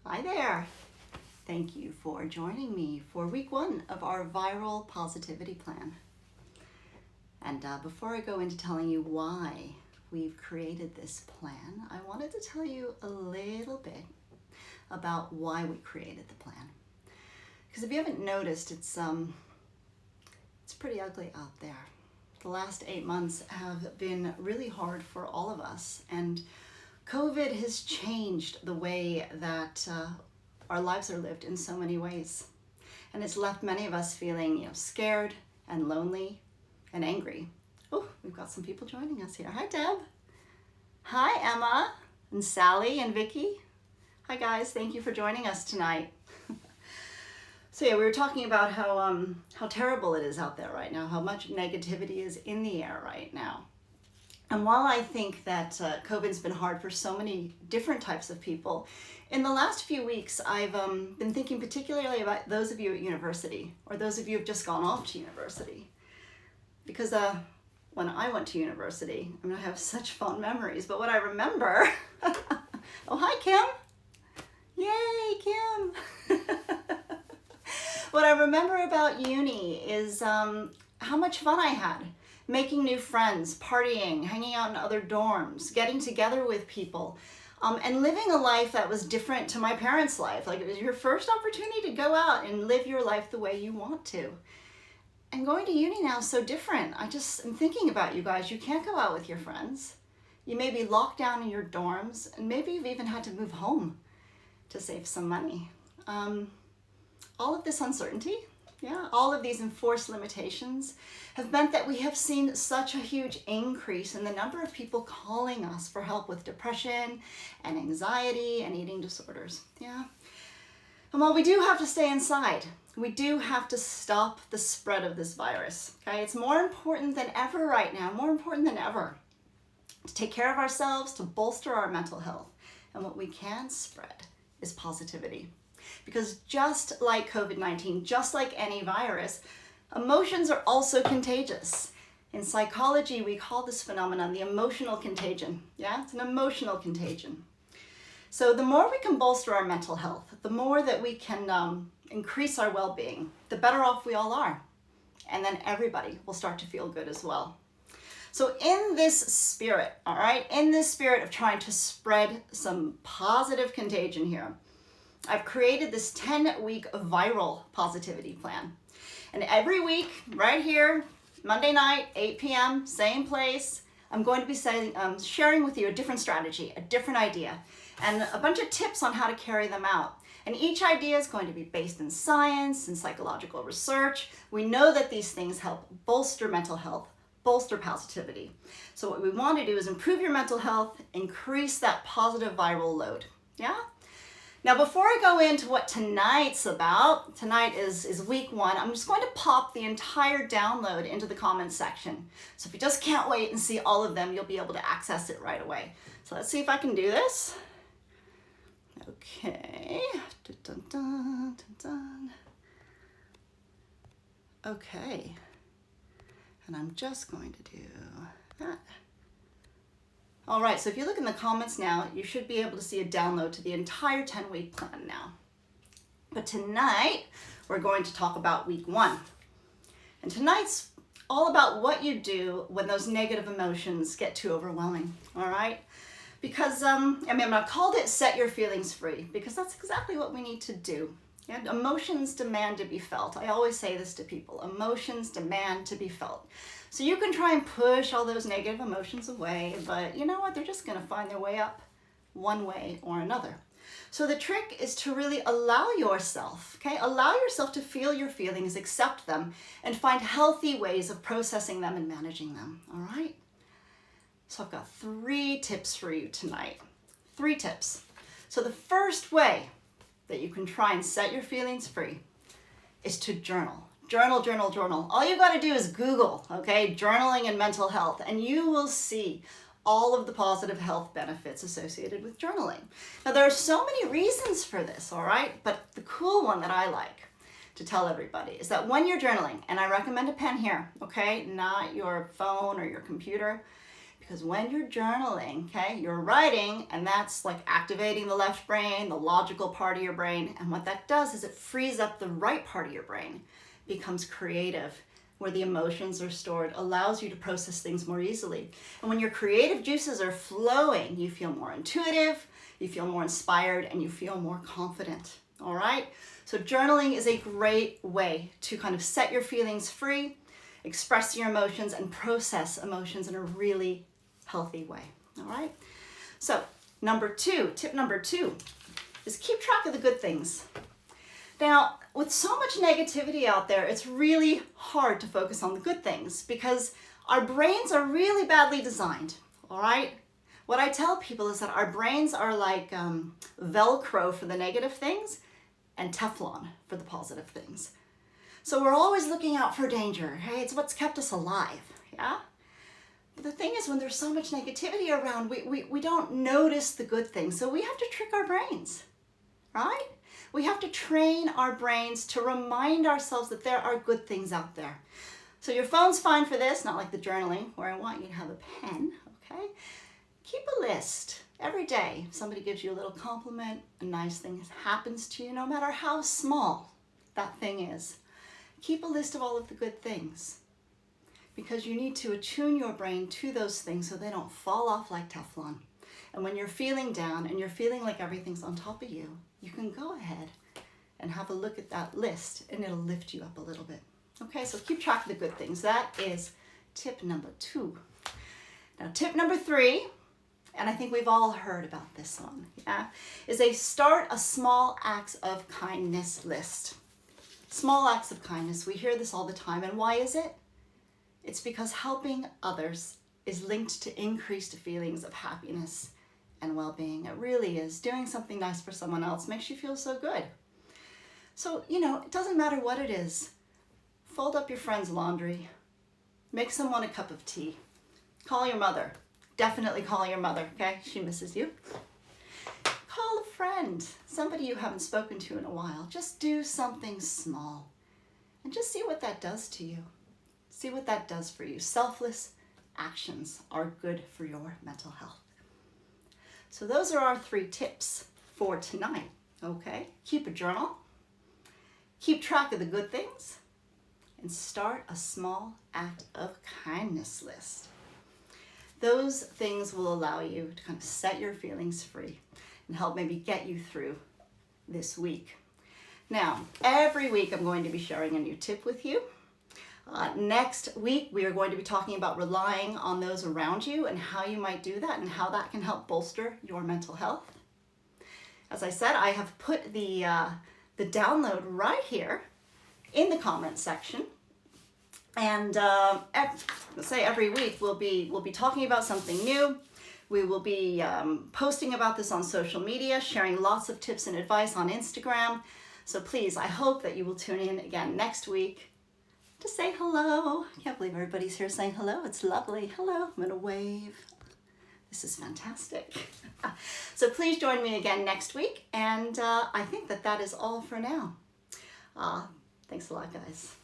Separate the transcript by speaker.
Speaker 1: Hi there. Thank you for joining me for week 1 of our viral positivity plan. And before I go into telling you why we've created this plan, I wanted to tell you a little bit about why we created the plan. Because if you haven't noticed, it's pretty ugly out there. The last 8 months have been really hard for all of us, and COVID has changed the way that our lives are lived in so many ways. And it's left many of us feeling, scared and lonely and angry. Oh, we've got some people joining us here. Hi, Deb. Hi, Emma and Sally and Vicky. Hi, guys. Thank you for joining us tonight. So yeah, we were talking about how terrible it is out there right now, how much negativity is in the air right now. And while I think that COVID's been hard for so many different types of people, in the last few weeks, I've been thinking particularly about those of you at university, or those of you who've just gone off to university. Because when I went to university, I have such fond memories, but what I remember, oh, hi, Kim. Yay, Kim. What I remember about uni is how much fun I had. Making new friends, partying, hanging out in other dorms, getting together with people, and living a life that was different to my parents' life. Like, it was your first opportunity to go out and live your life the way you want to. And going to uni now is so different. I'm thinking about you guys. You can't go out with your friends. You may be locked down in your dorms, and maybe you've even had to move home to save some money. All of this uncertainty, all of these enforced limitations have meant that we have seen such a huge increase in the number of people calling us for help with depression and anxiety and eating disorders. And while we do have to stay inside, we do have to stop the spread of this virus. Okay, it's more important than ever right now, more important than ever, to take care of ourselves, to bolster our mental health. And what we can spread is positivity. Because just like COVID-19, just like any virus, emotions are also contagious. In psychology, we call this phenomenon the emotional contagion. It's an emotional contagion. So the more we can bolster our mental health, the more that we can increase our well-being, the better off we all are. And then everybody will start to feel good as well. So in this spirit, in this spirit of trying to spread some positive contagion here, I've created this 10-week viral positivity plan. And every week, right here, Monday night, 8 p.m., same place, I'm going to be sharing with you a different strategy, a different idea, and a bunch of tips on how to carry them out. And each idea is going to be based in science and psychological research. We know that these things help bolster mental health, bolster positivity. So what we want to do is improve your mental health, increase that positive viral load. Now, before I go into what tonight's about, tonight is week 1, I'm just going to pop the entire download into the comments section. So if you just can't wait and see all of them, you'll be able to access it right away. So let's see if I can do this. Okay. Dun, dun, dun, dun, dun. Okay. And I'm just going to do that. All right, so if you look in the comments now, you should be able to see a download to the entire 10-week plan now. But tonight, we're going to talk about week 1. And tonight's all about what you do when those negative emotions get too overwhelming, all right? Because, I called it Set Your Feelings Free, because that's exactly what we need to do. Emotions demand to be felt. I always say this to people, emotions demand to be felt. So you can try and push all those negative emotions away, but you know what? They're just going to find their way up one way or another. So the trick is to really allow yourself, Allow yourself to feel your feelings, accept them, and find healthy ways of processing them and managing them, all right? So I've got 3 tips for you tonight. 3 tips. So the first way that you can try and set your feelings free is to journal. Journal, journal, journal. All you got to do is Google, journaling and mental health, and you will see all of the positive health benefits associated with journaling. Now, there are so many reasons for this, all right? But the cool one that I like to tell everybody is that when you're journaling, and I recommend a pen here, not your phone or your computer, Because when you're journaling, okay, you're writing, and that's like activating the left brain, the logical part of your brain. And what that does is it frees up the right part of your brain, becomes creative, where the emotions are stored, allows you to process things more easily. And when your creative juices are flowing, you feel more intuitive, you feel more inspired, and you feel more confident. All right? So journaling is a great way to kind of set your feelings free, express your emotions, and process emotions in a really healthy way. All right? So tip number two is keep track of the good things. Now, with so much negativity out there, it's really hard to focus on the good things because our brains are really badly designed, all right? What I tell people is that our brains are like Velcro for the negative things and Teflon for the positive things. So we're always looking out for danger, hey? It's what's kept us alive, yeah? But the thing is, when there's so much negativity around, we don't notice the good things. So we have to trick our brains, right? We have to train our brains to remind ourselves that there are good things out there. So your phone's fine for this, not like the journaling, where I want you to have a pen, okay? Keep a list every day. If somebody gives you a little compliment, a nice thing happens to you, no matter how small that thing is. Keep a list of all of the good things, because you need to attune your brain to those things so they don't fall off like Teflon. And when you're feeling down and you're feeling like everything's on top of you, you can go ahead and have a look at that list and it'll lift you up a little bit. Okay, so keep track of the good things. That is tip number 2. Now, tip number 3, and I think we've all heard about this one, yeah, is start a small acts of kindness list. Small acts of kindness. We hear this all the time. And why is it? It's because helping others is linked to increased feelings of happiness and well-being. It really is. Doing something nice for someone else makes you feel so good. So, it doesn't matter what it is. Fold up your friend's laundry. Make someone a cup of tea. Call your mother. Definitely call your mother, okay? She misses you. Call a friend, somebody you haven't spoken to in a while. Just do something small and just see what that does to you. See what that does for you. Selfless actions are good for your mental health. So those are our 3 tips for tonight, okay? Keep a journal, keep track of the good things, and start a small act of kindness list. Those things will allow you to kind of set your feelings free and help maybe get you through this week. Now, every week I'm going to be sharing a new tip with you. Next week, we are going to be talking about relying on those around you and how you might do that and how that can help bolster your mental health. As I said, I have put the download right here in the comments section. And every week we'll be talking about something new. We will be posting about this on social media, sharing lots of tips and advice on Instagram. So please, I hope that you will tune in again next week to say hello. I can't believe everybody's here saying hello. It's lovely. Hello. I'm going to wave. This is fantastic. So please join me again next week. And I think that is all for now. Thanks a lot, guys.